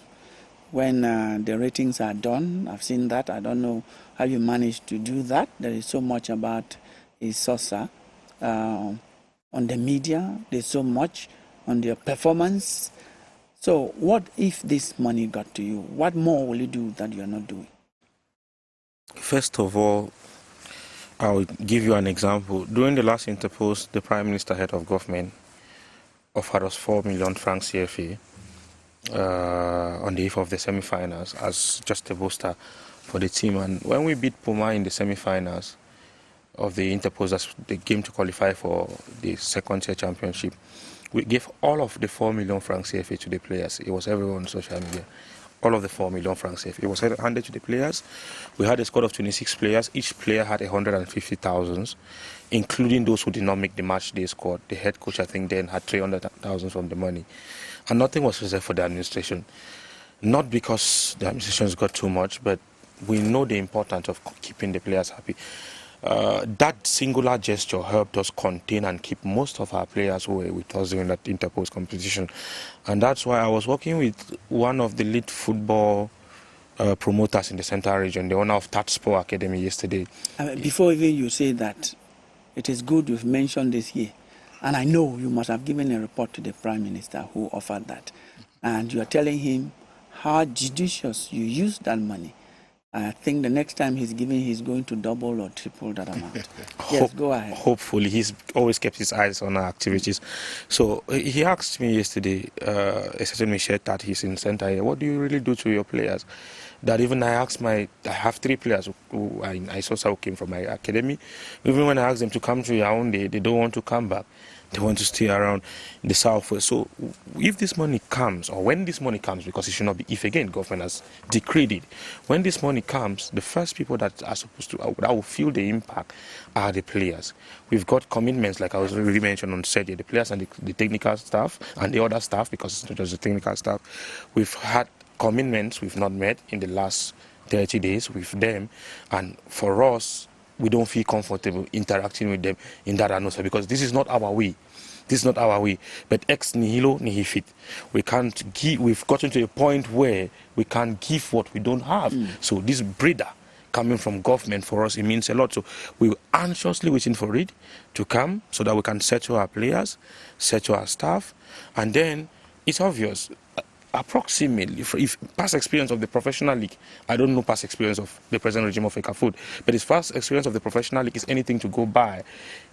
Speaker 1: When the ratings are done, I've seen that. I don't know how you managed to do that. There is so much about Isosa on the media. There's so much on their performance. So what if this money got to you? What more will you do that you're not doing?
Speaker 6: First of all, I'll give you an example. During the last Interpost, the Prime Minister, head of government, offered us 4 million francs CFA on the eve of the semi-finals as just a booster for the team. And when we beat Puma in the semi-finals of the Interposers, the game to qualify for the second-tier championship, we gave all of the 4 million francs CFA to the players. It was everyone on social media. All of the 4 million francs CFA. It was handed to the players. We had a squad of 26 players. Each player had 150,000, including those who did not make the match day squad. The head coach, I think, then had 300,000 from the money. And nothing was reserved for the administration. Not because the administration's got too much, but we know the importance of keeping the players happy. That singular gesture helped us contain and keep most of our players who were with us during that Interpose competition. And that's why I was working with one of the lead football promoters in the Central region, the owner of Tatspor Academy yesterday.
Speaker 1: Before even you say that, it is good you've mentioned this here. And I know you must have given a report to the Prime Minister who offered that. And you are telling him how judicious you use that money. I think the next time he's giving, he's going to double or triple that amount. Yes, go ahead.
Speaker 6: Hopefully. He's always kept his eyes on our activities. So he asked me yesterday, a certain Michel that he's in Center, what do you really do to your players? That even I asked I have 3 players who I saw who came from my academy. Even when I asked them to come to Yaoundé, they don't want to come back. They want to stay around the southwest. So if this money comes, or when this money comes, because it should not be if again, government has decreed it. When this money comes, the first people that are supposed to, that will feel the impact are the players. We've got commitments, like I was already mentioned on Saturday, the players and the technical staff and the other staff, because it's not just the technical staff. We've had commitments we've not met in the last 30 days with them, and for us, we don't feel comfortable interacting with them in that atmosphere because this is not our way. This is not our way. But ex nihilo nihil fit. We can't give. We've gotten to a point where we can't give what we don't have. So this breather coming from government for us, it means a lot. So we're anxiously waiting for it to come so that we can settle our players, settle our staff, and then it's obvious. Approximately, if past experience of the professional league, I don't know past experience of the present regime of ECAFOOT, but if past experience of the professional league is anything to go by,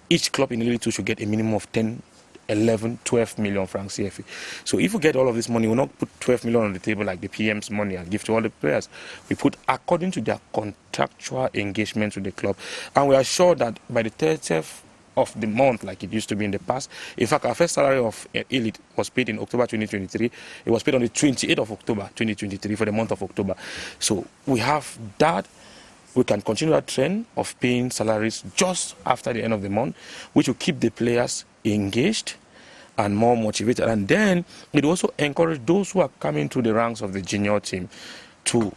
Speaker 6: each club in the League 2 should get a minimum of 10, 11, 12 million francs CFA. So if we get all of this money, we'll not put 12 million on the table like the PM's money and give to all the players. We put according to their contractual engagement with the club. And we are sure that by the 30th of the month, like it used to be in the past. In fact, our first salary of Elite was paid in October 2023. It was paid on the 28th of October 2023 for the month of October. So we have that. We can continue that trend of paying salaries just after the end of the month, which will keep the players engaged and more motivated. And then it also encourage those who are coming through the ranks of the junior team to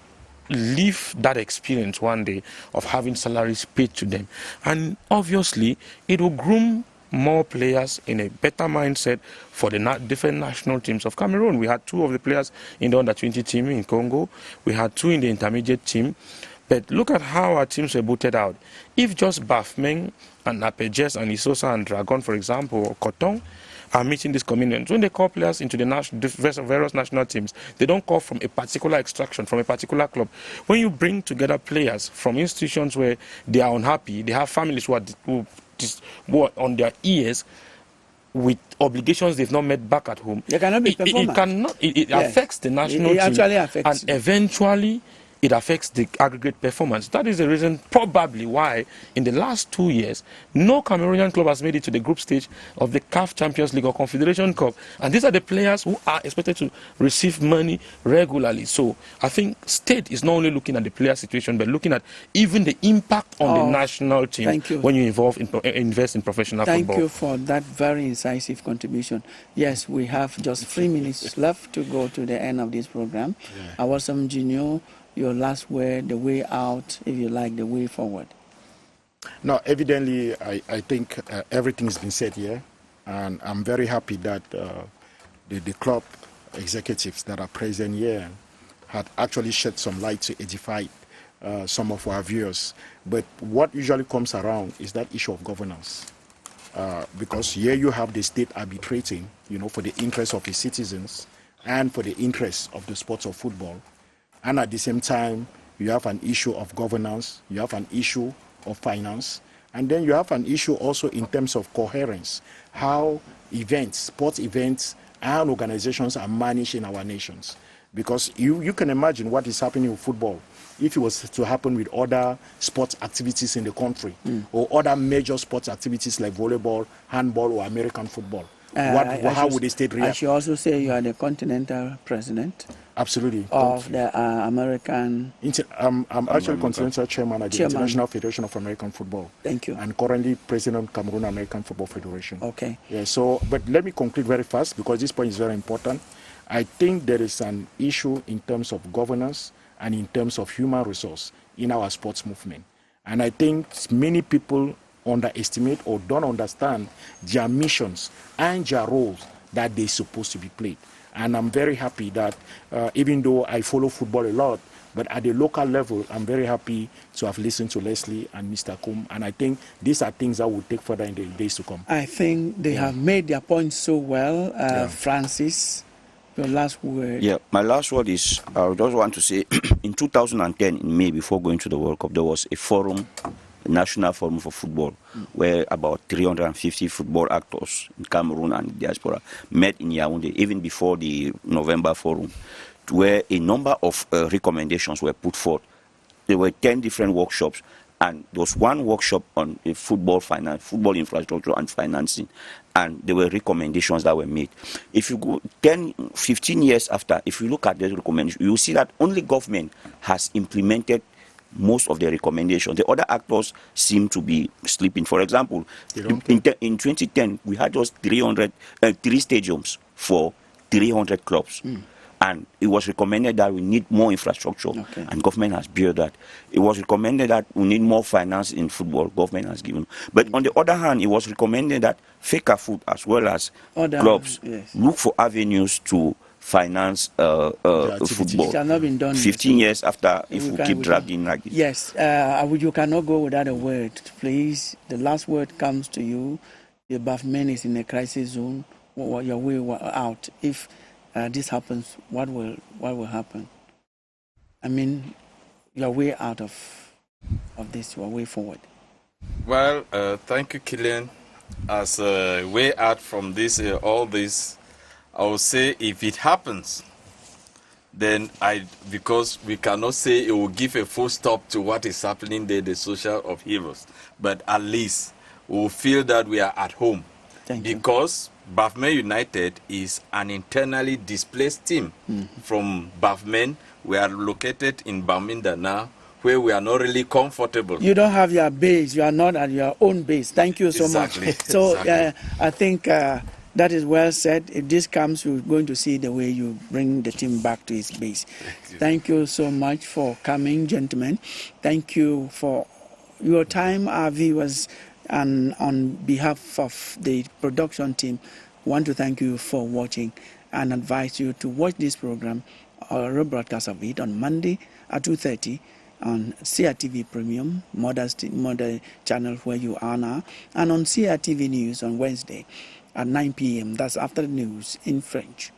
Speaker 6: live that experience one day of having salaries paid to them. And obviously, it will groom more players in a better mindset for the different national teams of Cameroon. We had 2 of the players in the under-20 team in Congo. We had 2 in the intermediate team. But look at how our teams were booted out. If just Bafmeng and Apejes and Isosa and Dragon, for example, or Coton, are meeting these commitments. When they call players into the various national teams, they don't call from a particular extraction, from a particular club. When you bring together players from institutions where they are unhappy, they have families who are on their ears with obligations they've not met back at home.
Speaker 1: They cannot be performers.
Speaker 6: It affects the national team.
Speaker 1: Actually affects.
Speaker 6: And eventually, it affects the aggregate performance. That is the reason probably why in the last 2 years, no Cameroonian club has made it to the group stage of the CAF Champions League or Confederation Cup. And these are the players who are expected to receive money regularly. So I think state is not only looking at the player situation, but looking at even the impact on the national team when you invest in professional football.
Speaker 1: Thank you for that very incisive contribution. Yes, we have just 3 minutes left to go to the end of this program. Awasam Junior, your last word, the way out, if you like, the way forward.
Speaker 2: No, evidently, I think everything's been said here, and I'm very happy that the club executives that are present here had actually shed some light to edify some of our viewers. But what usually comes around is that issue of governance. Because here you have the state arbitrating, for the interests of its citizens and for the interests of the sports of football. And at the same time, you have an issue of governance, you have an issue of finance, and then you have an issue also in terms of coherence, how events, sports events and organizations are managed in our nations. Because you can imagine what is happening in football if it was to happen with other sports activities in the country or other major sports activities like volleyball, handball, or American football. How would the state react?
Speaker 1: I should also say you are the continental president.
Speaker 2: Absolutely.
Speaker 1: Of the American...
Speaker 2: I'm actually continental chairman at the International Federation of American Football.
Speaker 1: Thank you.
Speaker 2: And currently president of Cameroon American Football Federation.
Speaker 1: Okay.
Speaker 2: Yeah, but let me conclude very fast because this point is very important. I think there is an issue in terms of governance and in terms of human resource in our sports movement. And I think many people underestimate or don't understand their missions and their roles that they're supposed to be played. And I'm very happy that even though I follow football a lot, but at the local level, I'm very happy to have listened to Leslie and Mr. Combs. And I think these are things that will take further in the days to come.
Speaker 1: I think they have made their points so well. Francis, your last word.
Speaker 4: Yeah, my last word is I just want to say in 2010, in May, before going to the World Cup, there was a forum, a national forum for football, where about 350 football actors in Cameroon and diaspora met in Yaoundé, even before the November forum, where a number of recommendations were put forth. There were 10 different workshops, and there was one workshop on football finance, football infrastructure and financing, and there were recommendations that were made. If you go 10, 15 years after, if you look at those recommendations, you will see that only government has implemented most of the recommendations. The other actors seem to be sleeping. For example, in 2010, we had just 3 stadiums for 300 clubs. And it was recommended that we need more infrastructure, and government has built that. It was recommended that we need more finance in football, government has given. But on the other hand, it was recommended that FECAFOOT as well as clubs look for avenues to finance football.
Speaker 1: It has not been done
Speaker 4: 15 years after, if we keep dragging like this.
Speaker 1: Yes, you cannot go without a word, please. The last word comes to you. The Bafmen is in a crisis zone. Your way out. If this happens, what will happen? I mean, your way out of this, your way forward.
Speaker 3: Well, thank you, Killian. As a way out from this, all this, I would say if it happens, then because we cannot say it will give a full stop to what is happening there, the social upheavals, but at least we will feel that we are at home. Because Bafmen United is an internally displaced team from Bafmen. We are located in Bamenda now, where we are not really comfortable.
Speaker 1: You don't have your base. You are not at your own base. Thank you so much. So I think that is well said. If this comes, we're going to see the way you bring the team back to its base. Thank you so much for coming, gentlemen. Thank you for your time, our viewers. And on behalf of the production team, I want to thank you for watching and advise you to watch this program or a rebroadcast of it on Monday at 2:30 on CRTV Premium, Mother channel where you are now, and on CRTV News on Wednesday at 9 p.m. That's after the news in French.